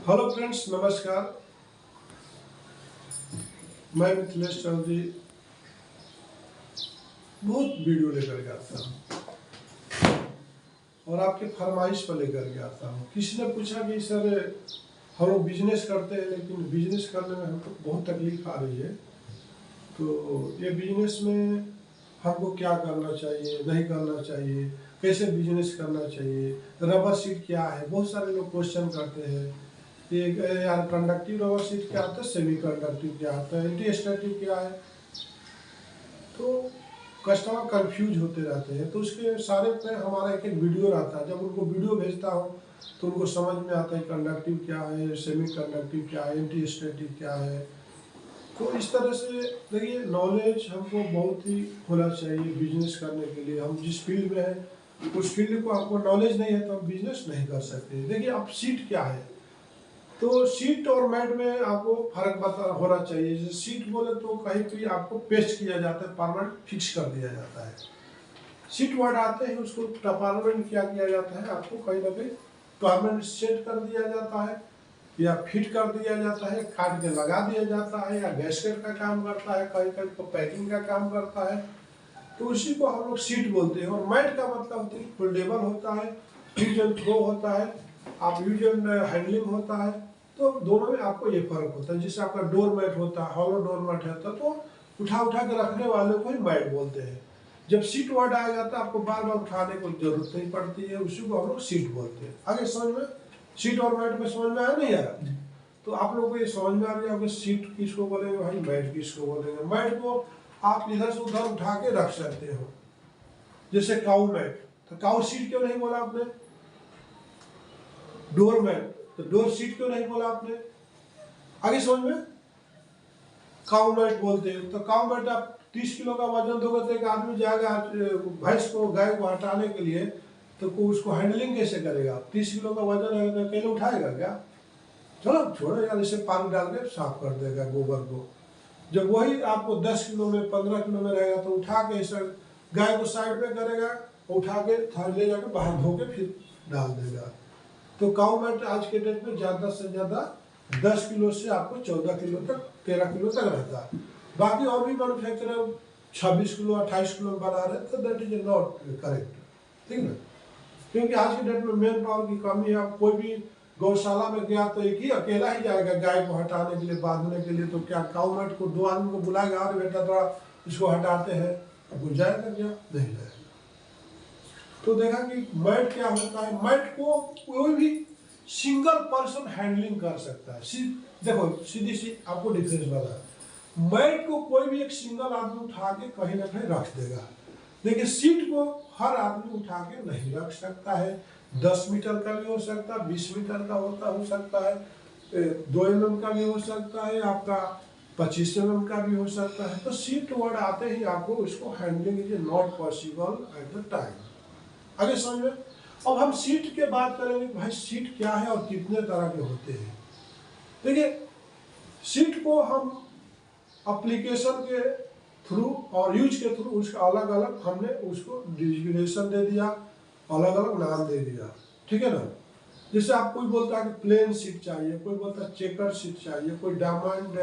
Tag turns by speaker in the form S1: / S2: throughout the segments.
S1: Hello friends, नमस्कार। मैं मिथिलेश चौधरी बहुत वीडियो लेकर के आता हूँ और आपके फरमाइश पर लेकर के आता हूँ। किसी ने पूछा कि सर हम लोग बिजनेस करते हैं लेकिन बिजनेस करने में हमको बहुत तकलीफ आ रही है, तो ये बिजनेस में हमको क्या करना चाहिए, नहीं करना चाहिए, कैसे बिजनेस करना चाहिए, रबर शीट क्या है। बहुत सारे लोग क्वेश्चन करते हैं ये यार, कंडक्टिव रबर शीट क्या आता है, सेमी कंडक्टिव क्या आता है, एंटी स्टैटिक क्या है। तो कस्टमर कंफ्यूज होते रहते हैं, तो उसके सारे पे हमारा एक एक वीडियो रहता है। जब उनको वीडियो भेजता हूँ तो उनको समझ में आता है कंडक्टिव क्या है, सेमी कंडक्टिव क्या है, एंटी स्टैटिक क्या है। तो इस तरह से देखिए, नॉलेज हमको बहुत ही होना चाहिए बिजनेस करने के लिए। हम जिस फील्ड में हैं उस फील्ड को आपको नॉलेज नहीं है तो हम बिजनेस नहीं कर सकते। देखिए, अब सीट क्या है, तो सीट और मैट में आपको फर्क पता होना चाहिए। जैसे सीट बोले तो कहीं भी आपको पेस्ट किया जाता है, परमानेंट फिक्स कर दिया जाता है। सीट वर्ड आते हैं, उसको परमानेंट क्या किया जाता है, आपको कहीं ना कहीं परमानेंट सेट कर दिया जाता है या फिट कर दिया जाता है, काट के लगा दिया जाता है, या गैसकेट का काम करता है, कहीं कहीं तो पैकिंग का काम करता है। तो उसी को हम लोग सीट बोलते हैं। और मैट का मतलब होता है फोल्डेबल होता है, यूज एंड थ्रो होता है, आप यूज एंड हैंडलिंग होता है। तो दोनों में आपको ये फर्क होता है। जैसे आपका डोर मैट होता है, हॉलो डोर मैट होता है, तो उठा उठा के रखने वाले को ही मैट बोलते हैं। जब सीट वर्ड आ जाता है आपको बार बार उठाने की जरूरत नहीं पड़ती है, उसी को हम लोग सीट बोलते हैं। आगे समझ में, सीट और मैट में समझ में आया नहीं आया? तो आप लोगों को ये समझ में आ गया होगा सीट किसको बोलेंगे भाई, मैट किसको बोलेंगे। मैट को आप इधर से उधर उठा के रख सकते हो, जैसे काउ मैट। तो काउ सीट क्यों नहीं बोला आपने? डोर मैट, तो डोर सीट क्यों नहीं बोला आपने? आगे समझ में, काउ मैट बोलते हैं। तो काउ मैट आप 30 किलो का वजन दोगे तो एक आदमी जाएगा भैंस को, गाय को हटाने के लिए, तो उसको हैंडलिंग कैसे करेगा? 30 किलो का वजन है तो अकेले उठाएगा क्या? चलो छोड़ो यार, इसे पानी डाल के साफ कर देगा गोबर को। जब वही आपको 10 किलो में, 15 किलो में रहेगा तो उठा के इसे गाय को साइड में करेगा, उठा के थाली ले जाकर बाहर धो के फिर डाल देगा। तो काउ मैट आज के डेट में ज़्यादा से ज़्यादा 10 किलो से आपको 14 किलो तक, 13 किलो तक रहता है। बाकी और भी मैनुफैक्चरर 26 किलो 28 किलो बना रहे, तो दैट इज नॉट करेक्ट, ठीक है ना? क्योंकि आज के डेट में मेन पावर की कमी है। आप कोई भी गौशाला में गया तो एक ही अकेला ही जाएगा गाय को हटाने के लिए, बांधने के लिए। तो क्या काउ मैट को 2 आदमी को बुलाएगा, अरे बेटा थोड़ा इसको हटाते हैं, अब जाएगा क्या? नहीं जाएगा। तो देखा कि मैट क्या होता है। मैट को कोई भी सिंगल पर्सन हैंडलिंग कर सकता है। देखो सीधी सी आपको डिफरेंस बता, मैट को कोई भी एक सिंगल आदमी उठा के कहीं ना कहीं रख देगा, लेकिन सीट को हर आदमी उठा के नहीं रख सकता है। 10 मीटर का भी हो सकता है, 20 मीटर का हो सकता है, 2 mm का भी हो सकता है, आपका 25 mm का भी हो सकता है। तो सीट वर्ड आते ही आपको उसको handling is not possible at the time. आगे समझ में। अब हम सीट के बात करेंगे, भाई सीट क्या है और कितने तरह के होते हैं। देखिए, सीट को हम एप्लीकेशन के थ्रू और यूज के थ्रू उसका अलग अलग हमने उसको डिजिग्नेशन दे दिया, अलग अलग नाम दे दिया, ठीक है ना? जैसे आप कोई बोलता है कि प्लेन सीट चाहिए, कोई बोलता है चेकर सीट चाहिए, कोई डायमंड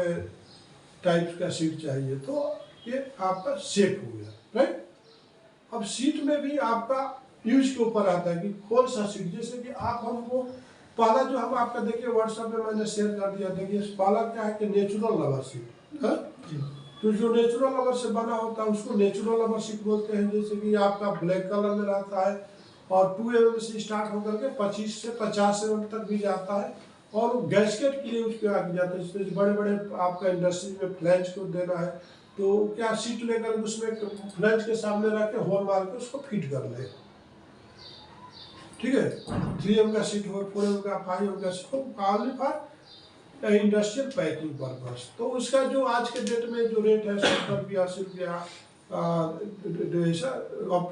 S1: टाइप का सीट चाहिए, तो ये आपका सेट हो गया, राइट? अब सीट में भी आपका यूज के ऊपर आता है कि कौन सा सीट। जैसे कि आप हमको पहला जो हम आपका देखिए व्हाट्सएप में मैंने शेयर कर दिया, देखिए पहला क्या है कि नेचुरल रबर सीट है। तो जो नेचुरल रबर से बना होता है उसको नेचुरल रबर सीट बोलते हैं। जैसे कि आपका ब्लैक कलर में रहता है और 2 mm से स्टार्ट होकर के 25 से 50 mm तक भी जाता है। और गैसकेट के लिए उसके आगे जाता है, इसमें बड़े बड़े आपका इंडस्ट्री में फ्लैंज को देना है, तो क्या सीट लेकर उसमें फ्लैंज के सामने रख के होल मार के उसको फिट कर ले, ठीक है? 3 mm का सीट हो, 4 mm का, 5 mm का सीट हो, काली फॉर इंडस्ट्रियल पैकिंग पर्पस। तो उसका जो आज के डेट में जो रेट है 70-82 रुपया अप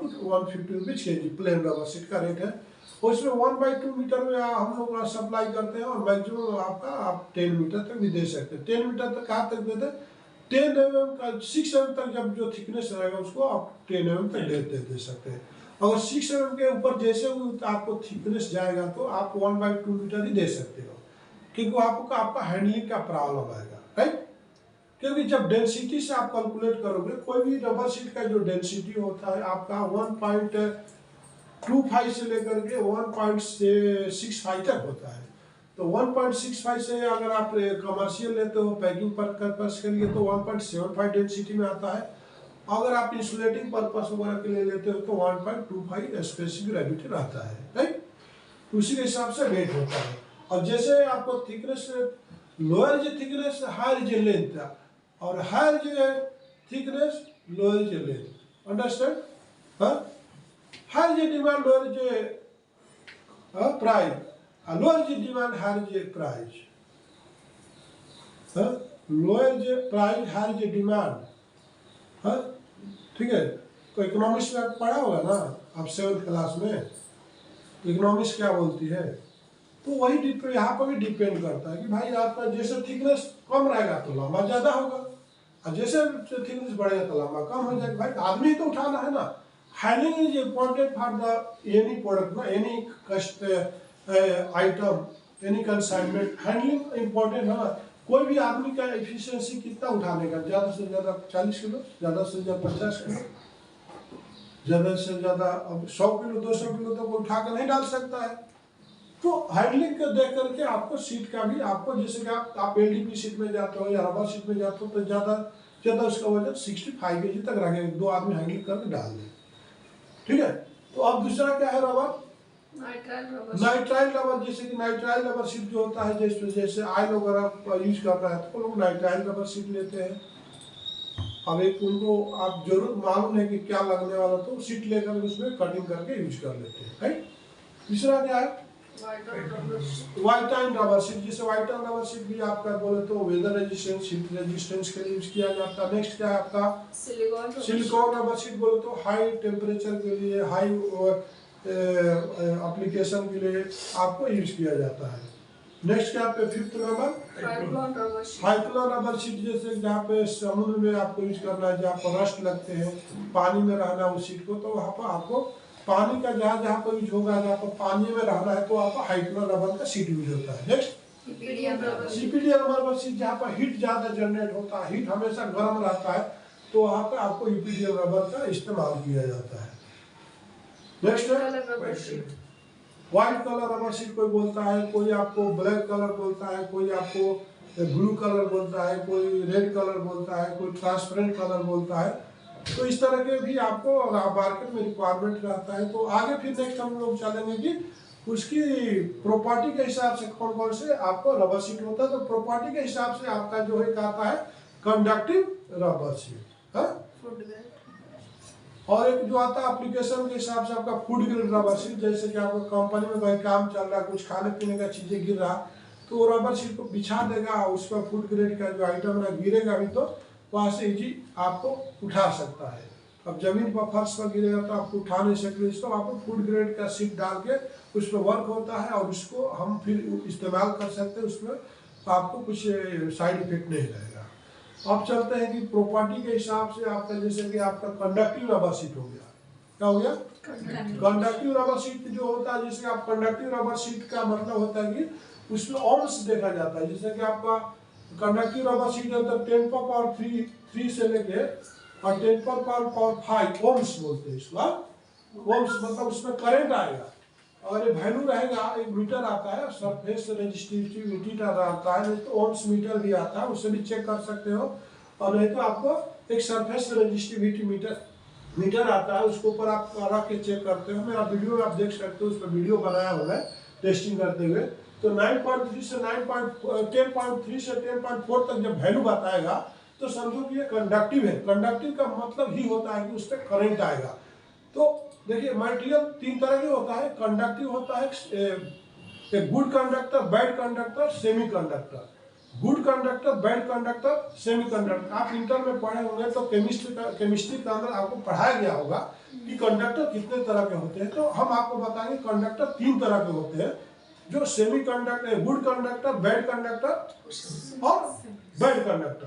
S1: टू 150 रुपीज के जी प्लेन रबर सीट का रेट है। उसमें 1/2 मीटर में हम लोग सप्लाई करते हैं, और मैक्सिमम आपका आप 10 मीटर तक भी दे सकते हैं। 10 मीटर तक कहाँ तक देते हैं? 10 mm का 6 mm तक जब जो थिकनेस रहेगा उसको आप 10 mm तक दे सकते हैं। अगर 6 mm के ऊपर जैसे आपको थिकनेस जाएगा तो आप 1/2 मीटर ही दे सकते हो। क्योंकि आपका आपका हैंडलिंग का प्रॉब्लम आएगा, राइट। क्योंकि जब डेंसिटी से आप कैलकुलेट करोगे, कोई भी रबर शीट का जो डेंसिटी होता है आपका 1.25 से लेकर के 1.65 तक होता है। तो 1.65 से अगर आप कमर्शियल लेते हो पैकिंग पर्पस के लिए तो 1.75 डेंसिटी में आता है। अगर आप इंसुलेटिंग पर्पस वगैरह के लिए लेते हो तो 1.25 स्पेसिफिक रेबिटेड आता है, राइट। उसी के हिसाब से वेट होता है। और जैसे आपको थिकनेस, लोअर जो थिकनेस हायर जो लेंथ और हायर जो थिकनेस लोअर जो लेंथ, अंडरस्टैंड। हायर जो डिमांड लोअर जो प्राइस, लोअर जो डिमांड हायर जो प्राइस, लोअर जो प्राइस हायर जो डिमांड, ठीक है। तो इकोनॉमिक्स में आप पढ़ा होगा ना आप 7th क्लास में, इकोनॉमिक्स क्या बोलती है। तो वही यहाँ पर भी डिपेंड करता है कि भाई आपका जैसे थिकनेस कम रहेगा तो लंबा ज़्यादा होगा, और जैसे थिकनेस बढ़ेगा तो लंबा कम हो जाएगा। भाई आदमी तो उठाना है ना। Handling is important for the any product ना, एनी कस्ट item, any consignment. Handling important है ना। कोई भी आदमी का एफिशिएंसी कितना उठाने का, ज़्यादा से ज़्यादा 40 किलो, ज़्यादा से ज़्यादा 50 किलो, ज़्यादा से ज़्यादा अब 100 किलो 200 किलो तो कोई उठा कर नहीं डाल सकता है। तो हैंडलिंग को देख करके आपको सीट का भी, आपको जैसे कि आप एलडीपी सीट में जाते हो या रबर सीट में जाते हो तो ज़्यादा उसका वजन 65 kg तक रखेगा, 2 आदमी हैंडलिंग करके डाल दें, ठीक है। तो अब दूसरा क्या है रबर, नाइट्राइल रबर। जैसे कि नाइट्राइल रबर सीट जो होता है, जैसे ऑयल वगैरह यूज कर रहा है तो लोग नाइट्राइल रबर सीट लेते हैं। अब एक उनको आप जरूर मालूम है कि क्या लगने वाला, तो सीट लेकर उसमें कटिंग करके यूज कर लेते हैं, राइट। तीसरा क्या है वाइटाइन रबर सीट। जैसे वाइटाइन रबर सीट भी आपका बोले तो वेदर रेजिस्टेंस, हीट रेजिस्टेंस के लिए यूज किया जाता है। नेक्स्ट क्या है आपका सिलिकॉन रबर सीट, बोले तो हाई टेम्परेचर के लिए, हाई एप्लीकेशन के लिए आपको यूज किया जाता है। नेक्स्ट क्या पे 5th नंबर हाइक्लोन रबर सीट। जैसे जहाँ पे समुद्र में आपको यूज करना है, जहाँ पर रस्ट लगते हैं, पानी में रहना उस सीट को, तो वहाँ पर आपको पानी का जहाँ पर यूज होगा, जहाँ पर पानी में रहना है तो वहाँ पर हाइक्लोन रबर का सीट यूज होता है। नेक्स्ट ईपीडीएम रबर सीट, जहाँ पर हीट ज्यादा जनरेट होता है, हीट हमेशा गर्म रहता है, तो वहाँ पे आपको ईपीडीएम रबर का इस्तेमाल किया जाता है। Next white colour rubber seat कोई बोलता है, कोई आपको ब्लैक कलर बोलता है, कोई आपको ब्लू कलर बोलता है, कोई रेड कलर बोलता है, कोई ट्रांसपेरेंट कलर बोलता है। तो इस तरह के भी आपको मार्केट में रिक्वायरमेंट रहता है। तो आगे फिर नेक्स्ट हम लोग चलेंगे कि उसकी प्रॉपर्टी के हिसाब से कौन कौन से आपको रबर सीट होता है। तो प्रॉपर्टी के हिसाब से आपका जो है आता है कंडक्टिव रबर सीट, और एक जो आता है एप्लीकेशन के हिसाब से आपका फूड ग्रेड रबर सीट। जैसे कि आपका कंपनी में कोई काम चल रहा है, कुछ खाने पीने का चीजें गिर रहा, तो वो रबर सीट को बिछा देगा, उस पर फूड ग्रेड का जो आइटम है गिरेगा भी तो वहाँ से इजी आपको उठा सकता है। अब जमीन पर फर्श पर गिरेगा तो आपको उठा नहीं सकते, इसको आपको फूड ग्रेड का सीट डाल के उस पर वर्क होता है और उसको हम फिर इस्तेमाल कर सकते हैं, उसमें आपको कुछ साइड इफेक्ट नहीं रहेगा। अब चलते हैं कि प्रॉपर्टी के हिसाब से आपका, जैसे कि आपका कंडक्टिव रबर सीट हो गया। क्या हो गया? कंडक्टिव रबर सीट जो होता है, जैसे आप कंडक्टिव रबर सीट का मतलब होता है कि उसमें ओम्स देखा जाता है। जैसे कि आपका कंडक्टिव रबर सीट है तो 10 पर पावर 3 से लेके और 10 पर पावर 5 ओम्स बोलते हैं इसका। ओम्स मतलब उसमें करंट आएगा, और ये वैल्यू रहेगा, एक मीटर आता है, सरफेस रेजिस्टिविटी आता है, नहीं तो ओम्स मीटर भी आता है, उससे भी चेक कर सकते हो। और नहीं तो आपको एक सरफेस रेजिस्टिविटी मीटर आता है, उसके ऊपर आप रख के चेक करते हो। मेरा वीडियो में आप देख सकते हो, उस पर वीडियो बनाया हुआ है टेस्टिंग करते हुए। तो 9.3 से 10.3 से 10.4 तक जब वैल्यू बताएगा तो समझो कि ये कंडक्टिव है। कंडक्टिव का मतलब ही होता है कि उस पर करंट आएगा। तो देखिए मटेरियल 3 तरह के होता है। कंडक्टिव होता है एक good conductor, bad conductor, semi conductor. Good conductor, bad conductor, semi conductor. आप इंटर में पढ़े होंगे तो केमिस्ट्री के अंदर आपको पढ़ाया गया होगा कि कंडक्टर कितने तरह के होते हैं। तो हम आपको बताएंगे कंडक्टर 3 तरह के होते हैं, जो semi conductor, good conductor, bad conductor और बैड कंडक्टर।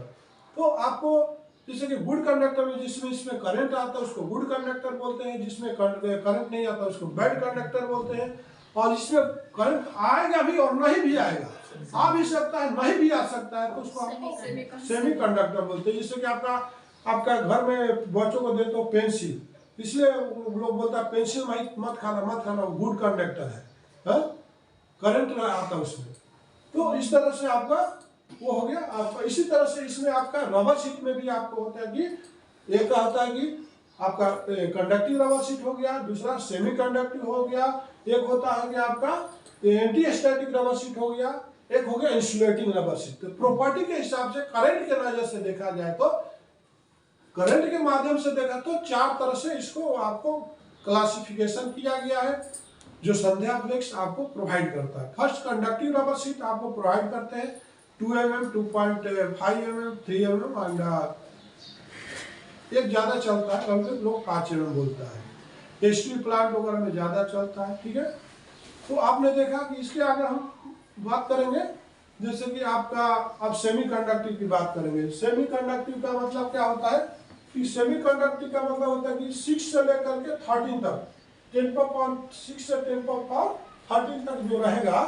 S1: तो आपको जैसे कि गुड कंडक्टर में जिसमें इसमें करंट आता है उसको गुड कंडक्टर बोलते हैं, जिसमें करंट नहीं आता उसको बैड कंडक्टर बोलते हैं, और इसमें करंट आएगा भी और नहीं भी आएगा आ भी सकता है, नहीं भी आ सकता है, तो उसको हम सेमी कंडक्टर बोलते हैं। जैसे कि आपका घर में बच्चों को देते हो पेंसिल, इसलिए लोग बोलता है पेंसिल मत खाना, गुड कंडक्टर है, करंट आता है उसमें। तो इस तरह से आपका वो हो गया आपका। इसी तरह से इसमें आपका रबर शीट में भी आपको होता है कि एक होता है कि आपका कंडक्टिव रबर शीट हो गया, दूसरा सेमी कंडक्टिव हो गया, एक होता है कि आपका एंटी स्टैटिक रबर शीट हो गया, एक हो गया इंसुलेटिंग रबर शीट। तो प्रॉपर्टी के हिसाब से करंट के नजर से देखा जाए तो, करंट के माध्यम से देखा तो 4 तरह से इसको आपको क्लासिफिकेशन किया गया है, जो संध्या फ्लेक्स आपको प्रोवाइड करता है। फर्स्ट कंडक्टिव रबर शीट आपको प्रोवाइड करते हैं 2 mm, 2.5 mm, 3 mm एंड एक ज्यादा चलता है, कभी लोग 5 mm बोलता है। स्टील प्लांट वगैरह में ज्यादा चलता है, ठीक है। तो आपने देखा कि इसके अगर हम बात करेंगे, जैसे कि आपका अब सेमी कंडक्टिव की बात करेंगे। सेमी कंडक्टिव का मतलब क्या होता है कि सेमी कंडक्टिव का मतलब होता है कि 6 से लेकर के 13 तक, 10⁻6 से 10⁻13 तक जो रहेगा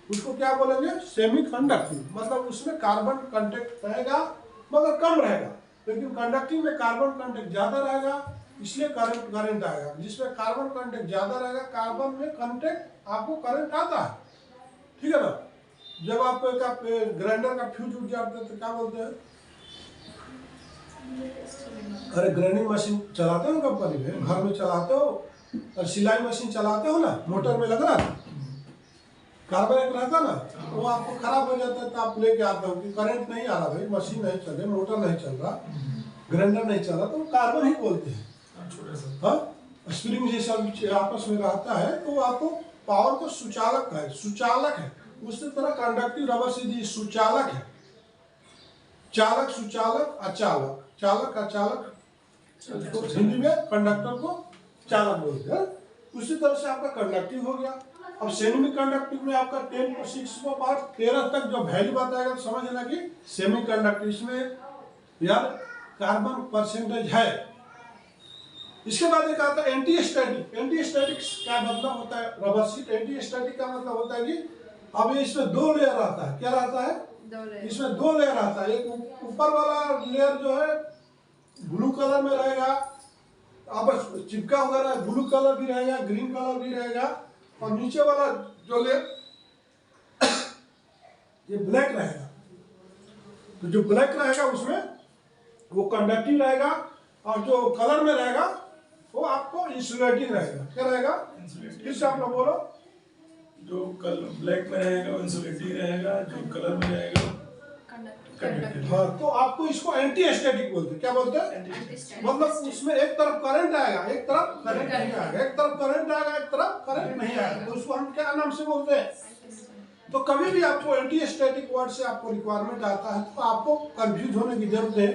S1: उसको क्या बोलेंगे, सेमी कंडक्टिव। मतलब उसमें कार्बन कंटेंट रहेगा मगर कम रहेगा, लेकिन कंडक्टिव में कार्बन कंटेंट ज्यादा रहेगा, इसलिए करंट आएगा। जिसमें कार्बन कंटेंट ज्यादा रहेगा, कार्बन में कंटेंट आपको करंट आता है, ठीक है ना। जब आप ग्राइंडर का फ्यूज उठ जाता है तो क्या बोलते हैं, अरे ग्राइंडिंग मशीन चलाते हो कंपनी में, घर में चलाते हो, और सिलाई मशीन चलाते हो ना, मोटर में लग रहा है कार्बोरेटर रहता ना, वो आपको खराब हो जाता है तो आप लेके आते हो कि करंट नहीं आ रहा भाई, मशीन नहीं चल रही, मोटर नहीं चल रहा, ग्राइंडर नहीं चल रहा, तो कार्बन ही बोलते हैं। स्प्रिंग जैसा आपस में रहता है, तो आपको पावर को सुचालक है। उसी तरह कंडक्टिव रबर शीट सुचालक है। चालक, सुचालक, अचालक, चालक अचालक, हिंदी में कंडक्टर को चालक बोलते हैं। उसी तरह से आपका कंडक्टिव हो गया। अब सेमी कंडक्टिव में आपका 10⁻6 तक जो वैल्यू बताएगा तो समझ लेना कि सेमी कंडक्टिव, इसमें यार कार्बन परसेंटेज है। इसके बाद एक आता है एंटी स्टैटिक। एंटी स्टैटिक का मतलब होता है रबर शीट। एंटी स्टैटिक का मतलब होता है कि अब इसमें 2 लेयर आता है। क्या रहता है, इसमें 2 लेयर आता है। एक ऊपर वाला लेयर जो है ब्लू कलर में रहेगा, आपस चिपका हुआ रहेगा, ब्लू कलर भी रहेगा, ग्रीन कलर भी रहेगा, और नीचे वाला जो लेयर ये ब्लैक रहेगा। तो जो ब्लैक रहेगा उसमें वो कंडक्टिव रहेगा, और जो कलर में रहेगा वो आपको इंसुलेटिंग रहेगा। क्या रहेगा, फिर से आप लोग बोलो।
S2: जो कलर ब्लैक में रहेगा वो इंसुलेटिंग रहेगा, जो कलर में रहेगा कंडक्टिव।
S1: हाँ, तो आपको इसको एंटी स्टैटिक बोलते हैं। क्या बोलते हैं, मतलब उसमें एक तरफ करंट आएगा, एक तरफ करंट नहीं आएगा, एक तरफ करंट आएगा, एक तरफ करंट नहीं आएगा, तो उसको हम क्या नाम से बोलते हैं। तो कभी भी आपको एंटी स्टैटिक वर्ड से आपको रिक्वायरमेंट आता है तो आपको कंफ्यूज होने की जरूरत है।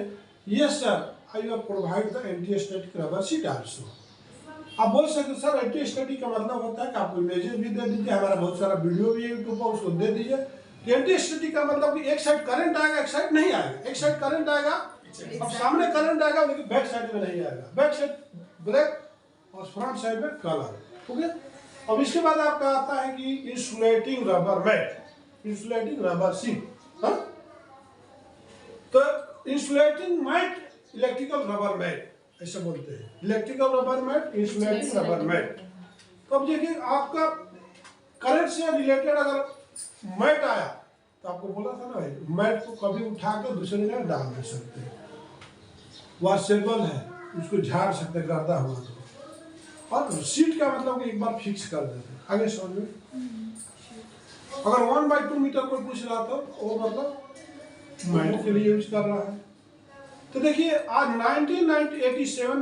S1: Yes sir, I will provide the anti static rubber sheet also. आप बोल सकते सर एंटी स्टैटिक का मतलब होता है कि आपको इमेजेस भी दे दीजिए, हमारा बहुत सारा वीडियो भी यूट्यूब पर उसको दे दीजिए। एंटी स्टैटिक का मतलब कि एक साइड करंट आएगा, एक साइड नहीं आएगा। एक साइड करंट आएगा, अब सामने करंट आएगा, लेकिन बैक साइड में नहीं आएगा। बैक साइड ब्लैक और फ्रंट साइड में कलर, ठीक है। अब इसके बाद आपका आता है कि insulating rubber mat, insulating rubber sheet. तो insulating mat, electrical rubber mat ऐसे बोलते हैं। Electrical rubber mat, insulating rubber mat. तो अब देखिए आपका करंट से रिलेटेड अगर मैट आया तो आपको बोला था ना भाई, मैट को कभी उठा के दूसरे जगह डाल दे सकते हैं, वॉशेबल है, उसको झाड़ सकते हैं गर्दा हुआ तो। और सीट का मतलब एक बार फिक्स कर देते हैं। आगे समझ में, अगर 1/2 मीटर कोई पूछ रहा था वो मतलब मैट के लिए यूज कर रहा है। तो देखिए आज 1987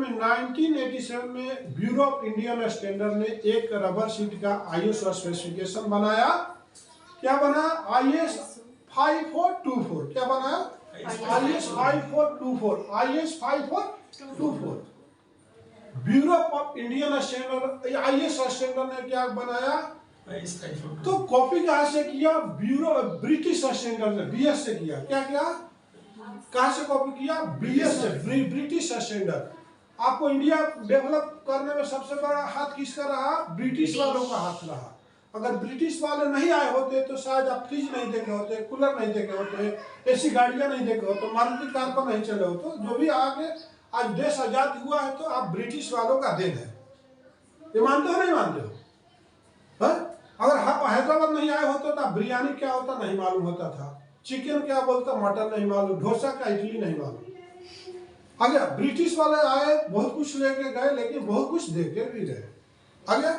S1: में ब्यूरो ऑफ इंडियन स्टैंडर्ड ने एक रबर शीट का आईएसओ स्पेसिफिकेशन बनाया। क्या बना, IS 5424। क्या बना, IS 5424। IS 5424 bureau of Indian standard, IS standard ने क्या बनाया, तो कॉपी कहां से किया, ब्यूरो ब्रिटिश स्टैंडर्ड ने, BS से किया। क्या किया, कहां से कॉपी किया, BS से, ब्रिटिश स्टैंडर्ड। आपको इंडिया डेवलप करने में सबसे बड़ा हाथ किसका रहा, ब्रिटिश वालों का हाथ रहा। अगर ब्रिटिश वाले नहीं आए होते तो शायद आप फ्रिज नहीं देखे होते, कूलर नहीं देखे होते, ऐसी गाड़ियां नहीं देखे होते, मारुति कार पर नहीं चले हो। तो जो भी आगे आज देश आजाद हुआ है तो आप ब्रिटिश वालों का देन है। ये मानते हो नहीं मानते हो? अगर हैदराबाद नहीं आए होते तो बिरयानी क्या होता नहीं मालूम होता था, चिकन क्या बोलता मटन नहीं मालूम, डोसा का इडली नहीं मालूम। आगे ब्रिटिश वाले आए, बहुत कुछ लेके गए, लेकिन बहुत कुछ देके भी गए। आगे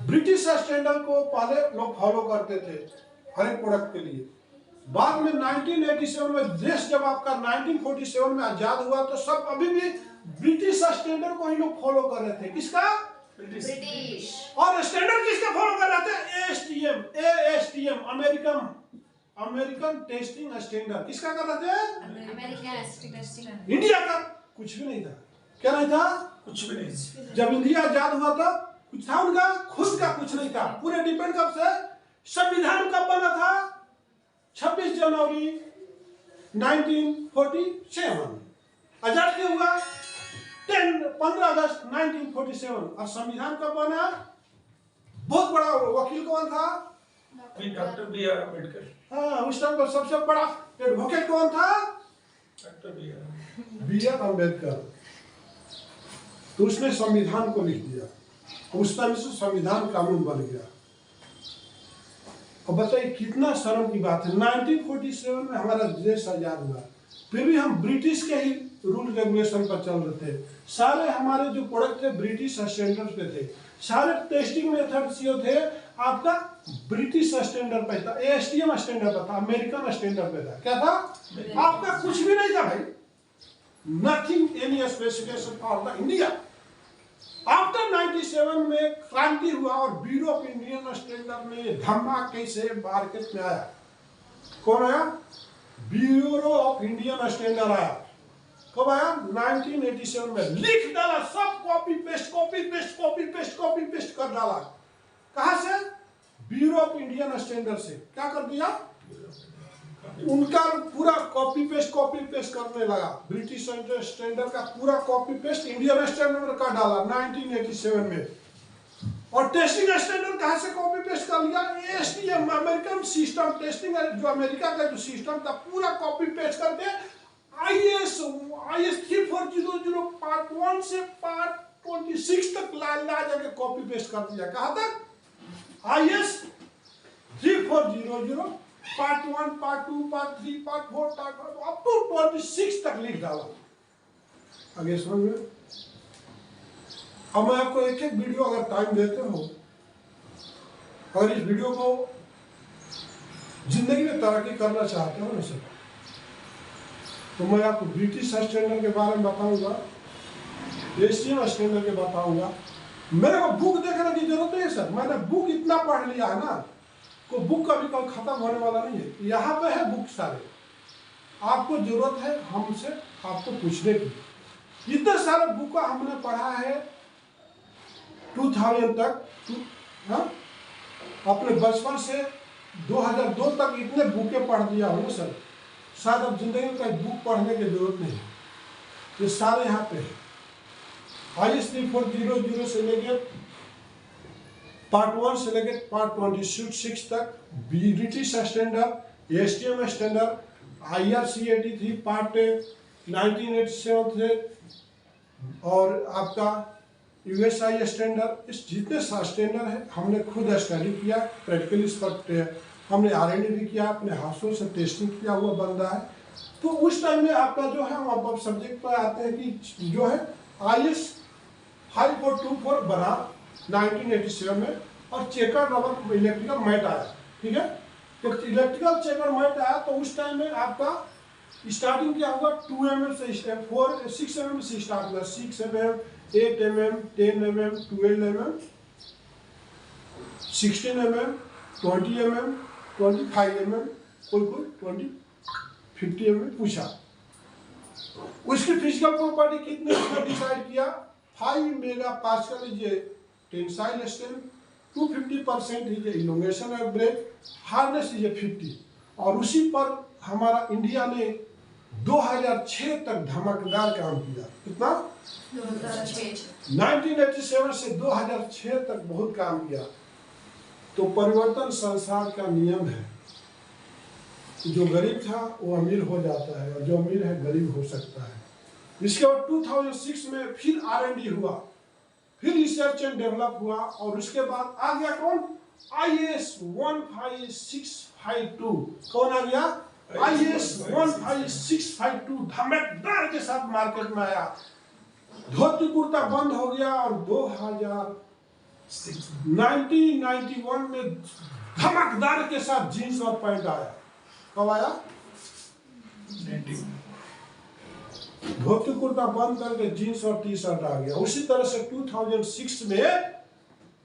S1: ब्रिटिश स्टैंडर्ड को पहले लोग फॉलो करते थे हर एक प्रोडक्ट के लिए। बाद में 1987 में देश जब आपका 1947 में आजाद हुआ तो सब अभी भी ब्रिटिश स्टैंडर्ड को ही लोग फॉलो कर रहे थे। किसका?
S3: ब्रिटिश।
S1: और स्टैंडर्ड किसका फॉलो कर रहे थे? ASTM American testing standard. किसका कर रहे थे?
S3: American testing.
S1: इंडिया का कुछ भी नहीं था। क्या नहीं था?
S2: कुछ भी नहीं।
S1: जब इंडिया आजाद हुआ था कुछ था उनका खुद का कुछ नहीं था। पूरे डिपेंड कब से? संविधान कब बना था? 26 जनवरी 1947। आजाद क्यों हुआ? 15 अगस्त 1947। और संविधान कब बना? बहुत बड़ा वकील कौन था?
S2: Doctor B.R. अम्बेडकर।
S1: हाँ, उस टाइम का सबसे बड़ा एडवोकेट कौन था?
S2: Doctor
S1: B.R. अम्बेडकर। तो उसने संविधान को लिख दिया, उस टाइम से संविधान कानून बन गया। अब बताइए कितना शर्म की बात है। 1947 में हमारा देश आजाद हुआ, फिर भी हम ब्रिटिश के ही रूल रेगुलेशन पर चल रहे थे। सारे हमारे जो प्रोडक्ट थे ब्रिटिश स्टैंडर्ड पे थे, सारे टेस्टिंग मेथड्स जो थे आपका ब्रिटिश स्टैंडर्ड पे था, ASTM स्टैंडर्ड पे था, अमेरिकन स्टैंडर्ड पे था। क्या था? आपका कुछ भी नहीं था भाई। Nothing any specification for the India. After 97 में क्रांति हुआ और ब्यूरो ऑफ इंडियन स्टैंडर्ड में धमाके से मार्केट में आया। कौन आया? ब्यूरो ऑफ इंडियन स्टैंडर्ड आया। कब आया? 1987 में। लिख डाला, सब कॉपी पेस्ट कर डाला। कहां से? ब्यूरो ऑफ इंडियन स्टैंडर्ड से। क्या कर दिया? उनका पूरा कॉपी पेस्ट करने लगा। ब्रिटिश स्टैंडर्ड का पूरा कॉपी पेस्ट इंडियन स्टैंडर्ड में कर डाला 1987 में। और टेस्टिंग स्टैंडर्ड कहां से कॉपी पेस्ट कर लिया? ASTM अमेरिकन सिस्टम टेस्टिंग, जो अमेरिका का जो सिस्टम था पूरा कॉपी पेस्ट करके IS 3400 पार्ट 1 से पार्ट 26 तक ला जाके कॉपी पेस्ट कर दिया। कहां तक? IS 3400 part 1, part 2, part 3, part 4, part 5 up to 26 तक लिख डाला। आगे समझ में? अब मैं आपको एक एक वीडियो अगर टाइम देते हो, अगर इस वीडियो को जिंदगी में तरक्की करना चाहते हो ना सर, तो मैं आपको ब्रिटिश स्टैंडर्ड के बारे में बताऊंगा, ASTM स्टैंडर्ड के बताऊंगा। मेरे को बुक देखने की जरूरत नहीं है सर, मैंने बुक इतना पढ़ लिया है ना, को बुक कभी कभी खत्म होने वाला नहीं है। यहाँ पे है बुक सारे, आपको जरूरत है हमसे आपको पूछने की। इतने सारे बुक का हमने पढ़ा है 2000 तक। हाँ, अपने बचपन से 2002 तक इतने बुकें पढ़ दिया हो ना सर, शायद अब जिंदगी में कहीं बुक पढ़ने की जरूरत नहीं है। ये सारे यहाँ पे है। IS 3400 से लेके पार्ट 1 से लेके पार्ट 26 तक British standard, ASTM standard, IRC 83 part 1987 से, और आपका USI स्टैंडर्ड। इस जितने स्टैंडर्ड है हमने खुद स्टडी किया, प्रैक्टिकली इस पर हमने R&D भी किया, अपने हाथों से टेस्टिंग किया हुआ बंदा है। तो उस टाइम में आपका जो है, हम अब सब्जेक्ट पर आते हैं कि जो है IS 5424 बना 1987 में, और चेकर रबर इलेक्ट्रिकल मैट आया। ठीक है, तो इलेक्ट्रिकल चेकर मैट आया तो उस टाइम में आपका स्टार्टिंग क्या होगा? 2 mm से 6 mm से स्टार्ट हुआ। 6 mm, 8 mm, 10 mm, 12 mm, 16 mm, 20 mm, 25 mm, कोई 50 mm पूछा। उसकी फिजिकल प्रॉपर्टी कितने डिसाइड किया? 5 megapascal is a tensile strength, 250% is a elongation of break, hardness is a 50। और उसी पर हमारा इंडिया ने 2006 तक धमाकेदार काम किया। कितना?
S3: 2006।
S1: 1987 से 2006 तक बहुत काम किया। तो तो परिवर्तन संसार का नियम है। जो गरीब था वो अमीर हो जाता है और जो अमीर है गरीब हो सकता है। इसके बाद 2006 में फिर R&D हुआ, फिर रिसर्च एंड डेवलप हुआ और उसके बाद आ गया कौन? IAS 15652। कौन आ गया? IAS 15652 धमाकेदार के साथ मार्केट में आया। धोती कुर्ता बंद हो गया और 1991 में धमाकेदार के साथ जीन्स और पैंट आया। कब आया? धोती कुर्ता बंद करके जीन्स और टी शर्ट आ गया। उसी तरह से 2006 में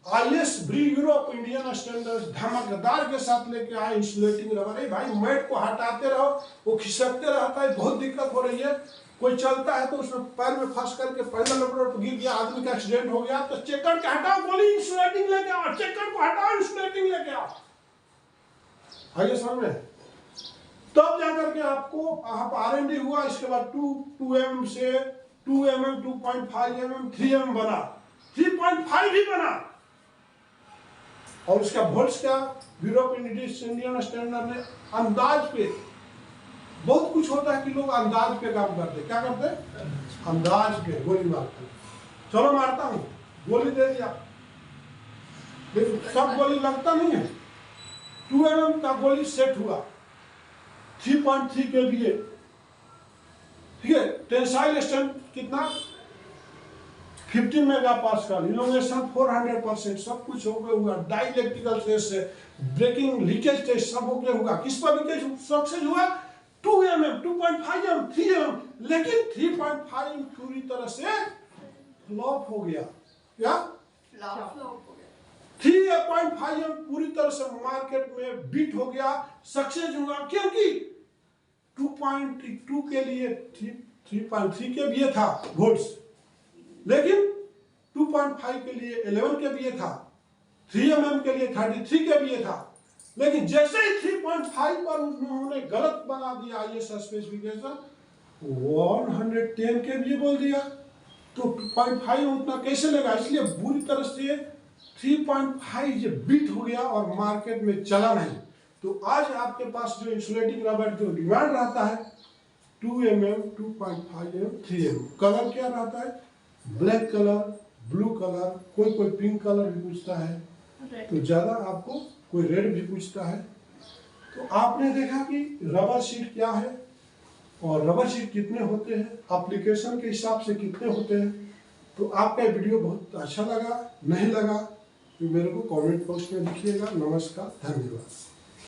S1: IS ब्री यूरोप इंडियन स्टैंडर्ड धमाकेदार के साथ लेके आए इंसुलेटिंग रबर। भाई मैट को हटाते रहो, वो खिसकते रहता है, बहुत दिक्कत हो रही है। कोई चलता है तो उसमें पैर में फंस करके पहला नंबर पर गिर गया, आदमी का एक्सीडेंट हो गया, तो चेकर के हटाओ, बोली इंसुलेटिंग लेके आओ, चेकर को हटाओ, इंसुलेटिंग लेके आओ। आइए सामने, तब जाकर के आपको आप R&D हुआ। इसके बाद 2 mm से 2 mm, 2.5 mm, 3 mm बना, 3.5 भी बना। और उसका वोल्ट्स का यूरोप इंडियन स्टैंडर्ड ने अंदाज पे, बहुत कुछ होता है कि लोग अंदाज पे काम करते। क्या करते? अंदाज पे गोली मारते। चलो मारता हूं, गोली दे दिया, लेकिन सब गोली लगता नहीं है। 2 mm का गोली सेट हुआ 3.3 kVA, ठीक है। टेंसाइल स्ट्रेंथ कितना? 50 मेगापास्कल, इनोवेशन 400%, सब कुछ हो गया हुआ। डाइलेक्ट्रिकल टेस्ट से ब्रेकिंग लीकेज टेस्ट सब हो गया हुआ। किस पर लीकेज सक्सेस हुआ? 2 mm, 2.5 mm, 3 mm, लेकिन 3.5 पूरी तरह से फ्लॉप हो गया। क्या?
S3: फ्लॉप हो गया।
S1: 3.5 mm पूरी तरह से मार्केट में बीट हो गया, सक्सेस हुआ, क्योंकि 2.2 के लिए 3.3 के भी था वोल्ट्स, लेकिन 2.5 के लिए 11 के भी था, 3 mm के लिए 33 के भी था। लेकिन जैसे ही 3.5 पर उन्होंने गलत बना दिया IS स्पेसिफिकेशन, 110 के भी बोल दिया, तो 2.5 उतना कैसे लेगा? इसलिए बुरी तरह से 3.5 जो बीट हो गया और मार्केट में चला नहीं। तो आज आपके पास जो इंसुलेटिंग रबर जो डिमांड रहता है 2 mm, 2.5 mm, 3 mm, कलर क्या रहता है? ब्लैक कलर, ब्लू कलर, कोई पिंक कलर भी पूछता है, तो ज्यादा आपको कोई रेड भी पूछता है। तो आपने देखा कि रबर शीट क्या है और रबर शीट कितने होते हैं, एप्लीकेशन के हिसाब से कितने होते हैं। तो आपका वीडियो बहुत अच्छा लगा, नहीं लगा तो मेरे को कमेंट बॉक्स में लिखिएगा। नमस्कार, धन्यवाद।